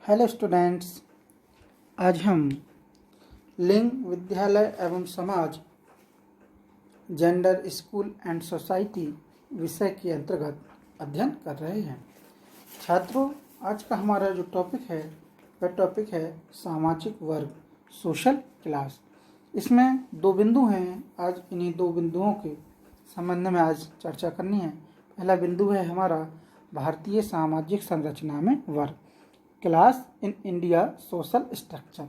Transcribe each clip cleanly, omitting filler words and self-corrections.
Hello students, आज हम लिंग, विद्यालय एवं समाज, जेंडर, स्कूल एंड सोसाइटी विषय के अंतर्गत अध्ययन कर रहे हैं। छात्रों, आज का हमारा जो टॉपिक है वह टॉपिक है सामाजिक वर्ग, सोशल क्लास। इसमें दो बिंदु हैं। आज इन्हीं दो बिंदुओं के संबंध में आज चर्चा करनी है। पहला बिंदु है हमारा भारतीय सामाजिक संरचना में वर्ग, class in India social structure,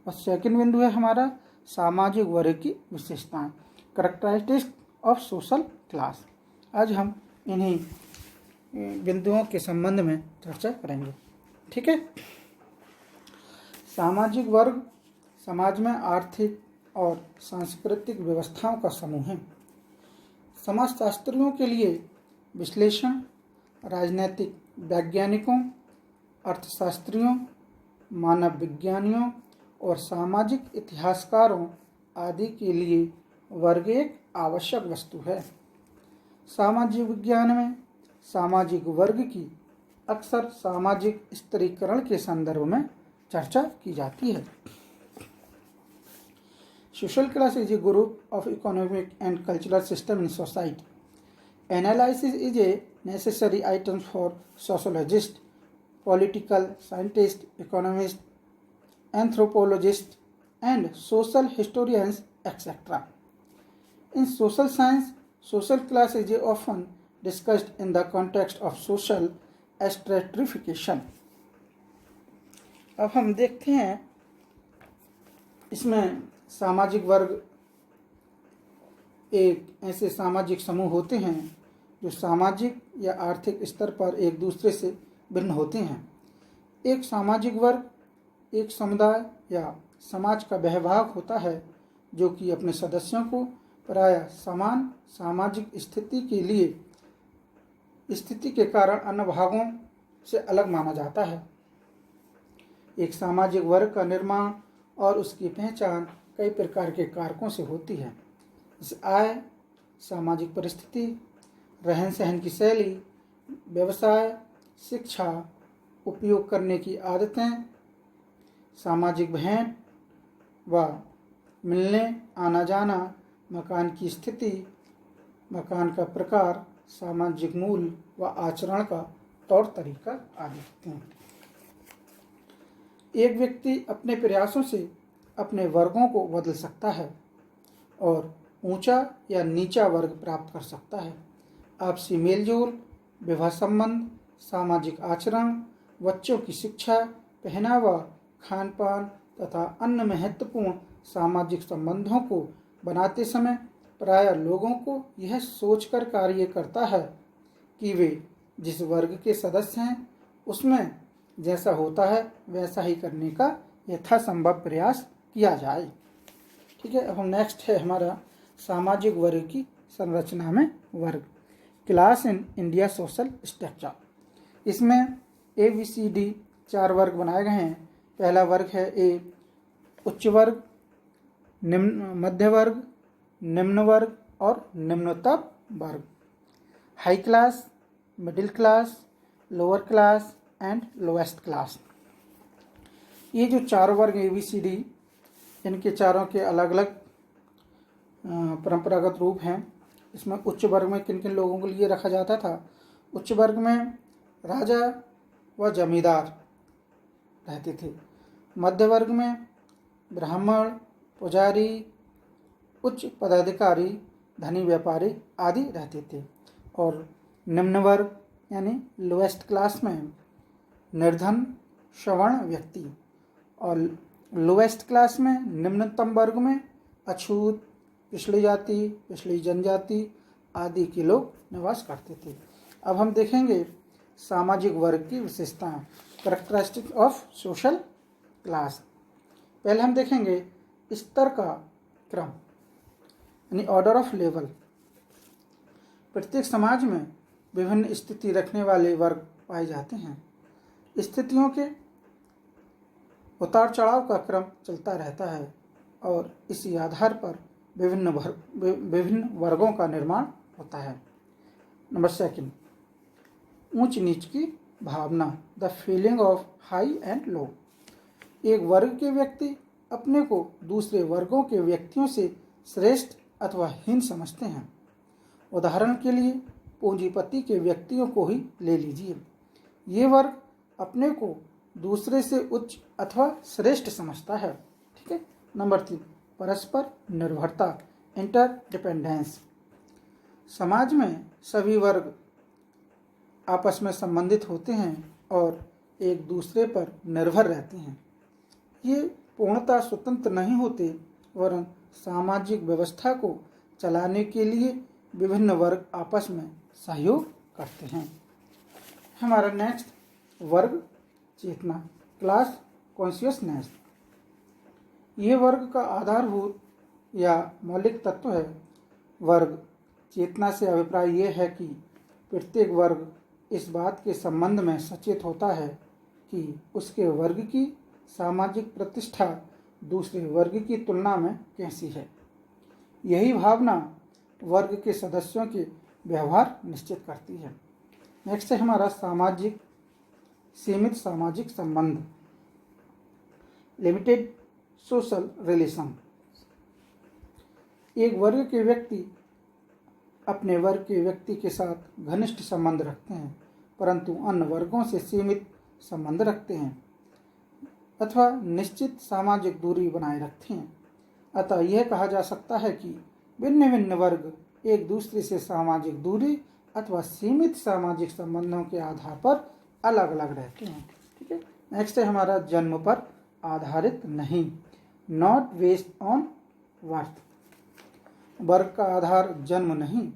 और सेकंड बिंदु है हमारा सामाजिक वर्ग की विशेषताएं, करैक्टरिस्टिक्स ऑफ सोशल क्लास। आज हम इन्हीं बिंदुओं के संबंध में चर्चा करेंगे। ठीक है। सामाजिक वर्ग समाज में आर्थिक और सांस्कृतिक व्यवस्थाओं का समूह है। समाजशास्त्रियों के लिए विश्लेषण, राजनैतिक वैज्ञानिकों, अर्थशास्त्रियों, मानव विज्ञानियों और सामाजिक इतिहासकारों आदि के लिए वर्ग एक आवश्यक वस्तु है। सामाजिक विज्ञान में सामाजिक वर्ग की अक्सर सामाजिक स्तरीकरण के संदर्भ में चर्चा की जाती है। Social class is a group of economic and cultural system in society. Analysis is a necessary item for sociologists, political scientists, economists, anthropologists, and social historians, etc. In social science, social class is often discussed in the context of social stratification. अब हम देखते हैं इसमें सामाजिक वर्ग एक ऐसे सामाजिक समूह होते हैं जो सामाजिक या आर्थिक स्तर पर एक दूसरे से भिन्न होते हैं। एक सामाजिक वर्ग एक समुदाय या समाज का वह भाग होता है जो कि अपने सदस्यों को प्रायः समान सामाजिक स्थिति के कारण अन्य भागों से अलग माना जाता है। एक सामाजिक वर्ग का निर्माण और उसकी पहचान कई प्रकार के कारकों से होती है, जैसे आय, सामाजिक परिस्थिति, रहन सहन की शैली, व्यवसाय, शिक्षा, उपयोग करने की आदतें, सामाजिक भेंट व मिलने आना जाना, मकान की स्थिति, मकान का प्रकार, सामाजिक मूल्य व आचरण का तौर तरीका आदि होते हैं। एक व्यक्ति अपने प्रयासों से अपने वर्गों को बदल सकता है और ऊंचा या नीचा वर्ग प्राप्त कर सकता है। आपसी मेलजोल, विवाह संबंध, सामाजिक आचरण, बच्चों की शिक्षा, पहनावा, खान पान तथा अन्य महत्वपूर्ण सामाजिक संबंधों को बनाते समय प्रायः लोगों को यह सोचकर कार्य करता है कि वे जिस वर्ग के सदस्य हैं उसमें जैसा होता है वैसा ही करने का यथासंभव प्रयास किया जाए। ठीक है। अब हम नेक्स्ट है हमारा सामाजिक वर्ग की संरचना में वर्ग, class in India social structure. इसमें ABCD 4 वर्ग बनाए गए हैं। पहला वर्ग है ए, उच्च वर्ग, मध्य वर्ग, निम्न वर्ग और निम्नतम वर्ग। High class, middle class, lower class and lowest class. ये जो 4 वर्ग ABCD, इनके चारों के अलग अलग परंपरागत रूप हैं। इसमें उच्च वर्ग में किन किन लोगों के लिए रखा जाता था? उच्च वर्ग में राजा व जमींदार रहते थे। मध्य वर्ग में ब्राह्मण, पुजारी, उच्च पदाधिकारी, धनी व्यापारी आदि रहते थे। और निम्न वर्ग यानी लोएस्ट क्लास में निर्धन, सवर्ण व्यक्ति, और लोएस्ट क्लास में निम्नतम वर्ग में अछूत, पिछड़ी जाति, पिछड़ी जनजाति आदि के लोग निवास करते थे। अब हम देखेंगे सामाजिक वर्ग की विशेषताएं, करैक्टरिस्टिक्स ऑफ सोशल क्लास। पहले हम देखेंगे स्तर का क्रम यानी ऑर्डर ऑफ लेवल। प्रत्येक समाज में विभिन्न स्थिति रखने वाले वर्ग पाए जाते हैं। स्थितियों के उतार चढ़ाव का क्रम चलता रहता है और इसी आधार पर विभिन्न वर्गों का निर्माण होता है। नंबर 2, ऊंच नीच की भावना, the feeling of high and low. एक वर्ग के व्यक्ति अपने को दूसरे वर्गों के व्यक्तियों से श्रेष्ठ अथवा हीन समझते हैं। उदाहरण के लिए पूंजीपति के व्यक्तियों को ही ले लीजिए। ये वर्ग अपने को दूसरे से उच्च अथवा श्रेष्ठ समझता है। ठीक है। नंबर 3, परस्पर निर्भरता, इंटरडिपेंडेंस। समाज में सभी वर्ग आपस में संबंधित होते हैं और एक दूसरे पर निर्भर रहते हैं। ये पूर्णतः स्वतंत्र नहीं होते, वरन सामाजिक व्यवस्था को चलाने के लिए विभिन्न वर्ग आपस में सहयोग करते हैं। हमारा नेक्स्ट वर्ग चेतना, क्लास कॉन्शियसनेस। ये वर्ग का आधारभूत या मौलिक तत्व है। वर्ग चेतना से अभिप्राय ये है कि प्रत्येक वर्ग इस बात के संबंध में सचेत होता है कि उसके वर्ग की सामाजिक प्रतिष्ठा दूसरे वर्ग की तुलना में कैसी है। यही भावना वर्ग के सदस्यों के व्यवहार निश्चित करती है। नेक्स्ट है हमारा सीमित सामाजिक संबंध, लिमिटेड सोशल रिलेशन। एक वर्ग के व्यक्ति अपने वर्ग के व्यक्ति के साथ घनिष्ठ संबंध रखते हैं, परंतु अन्य वर्गों से सीमित संबंध रखते हैं अथवा निश्चित सामाजिक दूरी बनाए रखते हैं। अतः यह कहा जा सकता है कि भिन्न भिन्न वर्ग एक दूसरे से सामाजिक दूरी अथवा सीमित सामाजिक संबंधों के आधार पर अलग अलग रहते हैं। ठीक है। नेक्स्ट है हमारा जन्म पर आधारित नहीं, नॉट बेस्ड ऑन बर्थ। वर्ग का आधार जन्म नहीं,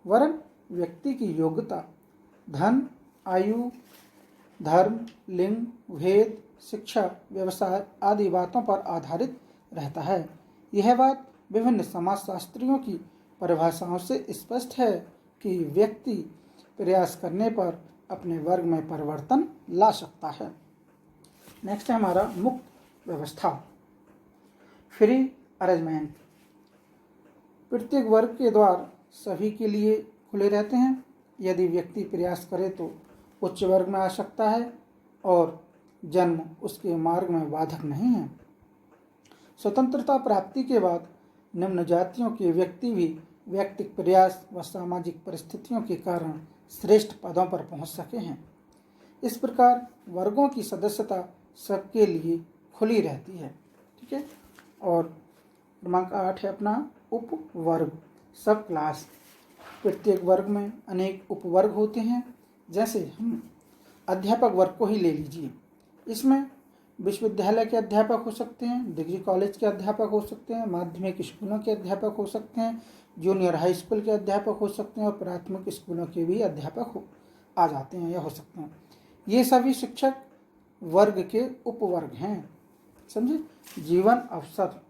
वरन व्यक्ति की योग्यता, धन, आयु, धर्म, लिंग, भेद, शिक्षा, व्यवसाय आदि बातों पर आधारित रहता है। यह बात विभिन्न समाजशास्त्रियों की परिभाषाओं से स्पष्ट है कि व्यक्ति प्रयास करने पर अपने वर्ग में परिवर्तन ला सकता है। नेक्स्ट है हमारा मुक्त व्यवस्था, फ्री अरेंजमेंट। प्रत्येक वर्ग के द्वार सभी के लिए खुले रहते हैं। यदि व्यक्ति प्रयास करे तो उच्च वर्ग में आ सकता है और जन्म उसके मार्ग में बाधक नहीं है। स्वतंत्रता प्राप्ति के बाद निम्न जातियों के व्यक्ति भी व्यक्तिगत प्रयास व सामाजिक परिस्थितियों के कारण श्रेष्ठ पदों पर पहुंच सके हैं। इस प्रकार वर्गों की सदस्यता सबके लिए खुली रहती है। ठीक है। और क्रमांक 8 है अपना उपवर्ग, सब क्लास। प्रत्येक वर्ग में अनेक उपवर्ग होते हैं। जैसे हम अध्यापक वर्ग को ही ले लीजिए। इसमें विश्वविद्यालय के अध्यापक हो सकते हैं, डिग्री कॉलेज के अध्यापक हो सकते हैं, माध्यमिक स्कूलों के अध्यापक हो सकते हैं, जूनियर हाई स्कूल के अध्यापक हो सकते हैं और प्राथमिक स्कूलों के भी अध्यापक आ जाते हैं या हो सकते हैं। ये सभी शिक्षक वर्ग के उपवर्ग हैं। समझे। जीवन अवसर,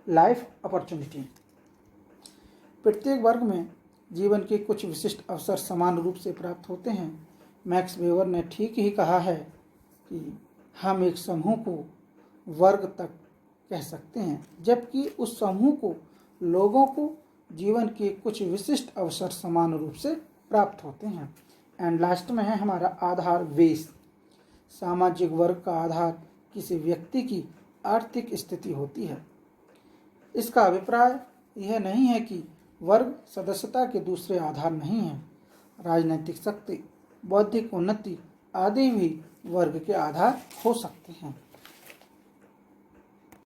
लाइफ अपॉर्चुनिटी। प्रत्येक वर्ग में जीवन के कुछ विशिष्ट अवसर समान रूप से प्राप्त होते हैं। मैक्स वेबर ने ठीक ही कहा है कि हम एक समूह को वर्ग तक कह सकते हैं, जबकि उस समूह को लोगों को जीवन के कुछ विशिष्ट अवसर समान रूप से प्राप्त होते हैं। एंड लास्ट में है हमारा आधार बेस। सामाजिक वर्ग का आधार किसी व्यक्ति की आर्थिक स्थिति होती है। इसका अभिप्राय यह नहीं है कि वर्ग सदस्यता के दूसरे आधार नहीं हैं। राजनीतिक शक्ति, बौद्धिक उन्नति आदि भी वर्ग के आधार हो सकते हैं।